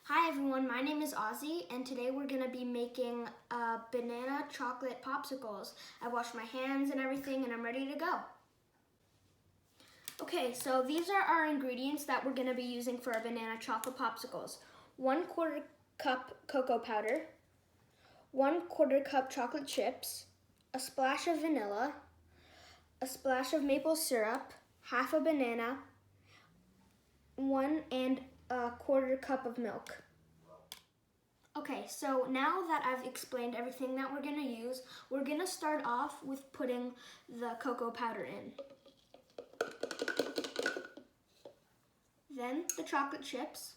Hi everyone, my name is Ozzy and today we're going to be making banana chocolate popsicles. I washed my hands and everything and I'm ready to go. Okay, so these are our ingredients that we're going to be using for our banana chocolate popsicles. 1/4 cup cocoa powder, 1/4 cup chocolate chips, a splash of vanilla, a splash of maple syrup, half a banana, 1¼ cup of milk. Okay, so now that I've explained everything that we're going to use, we're going to start off with putting the cocoa powder in. Then the chocolate chips.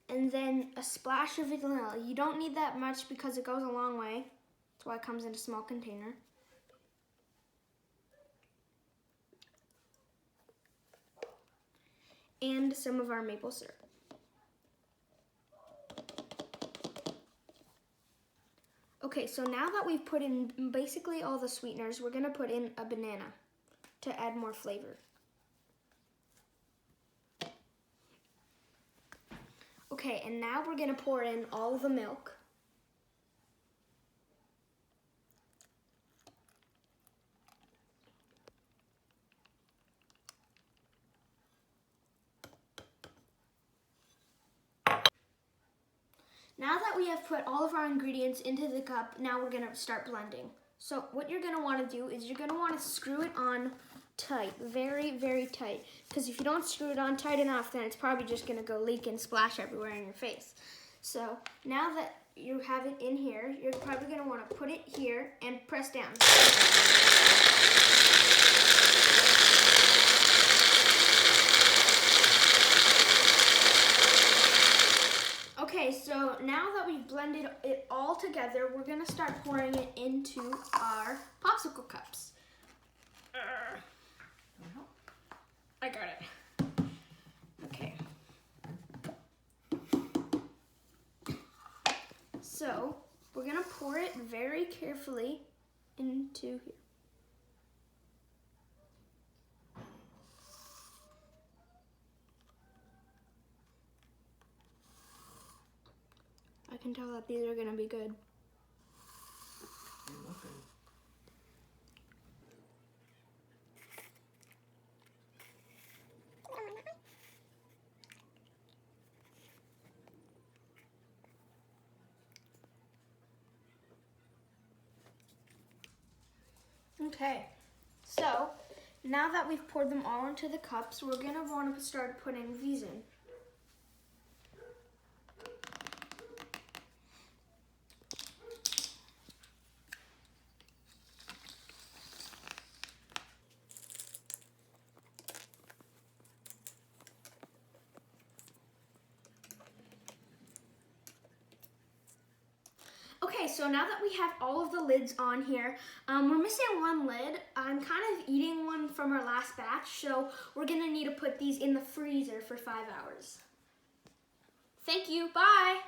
And then a splash of vanilla. You don't need that much because it goes a long way. That's why it comes in a small container. And some of our maple syrup. Okay, so now that we've put in basically all the sweeteners, we're gonna put in a banana to add more flavor. Okay, and now we're gonna pour in all the milk. Now that we have put all of our ingredients into the cup, now we're gonna start blending. So what you're gonna wanna do is you're gonna wanna screw it on tight, very, very tight. Because if you don't screw it on tight enough, then it's probably just gonna go leak and splash everywhere in your face. So now that you have it in here, you're probably gonna wanna put it here and press down. Okay, so now that we've blended it all together, we're gonna start pouring it into our popsicle cups. I got it. Okay. So we're gonna pour it very carefully into here. I can tell that these are gonna be good. Okay, so now that we've poured them all into the cups, we're gonna want to start putting these in. Okay, so now that we have all of the lids on here, we're missing one lid. I'm kind of eating one from our last batch, so we're gonna need to put these in the freezer for 5 hours. Thank you, bye!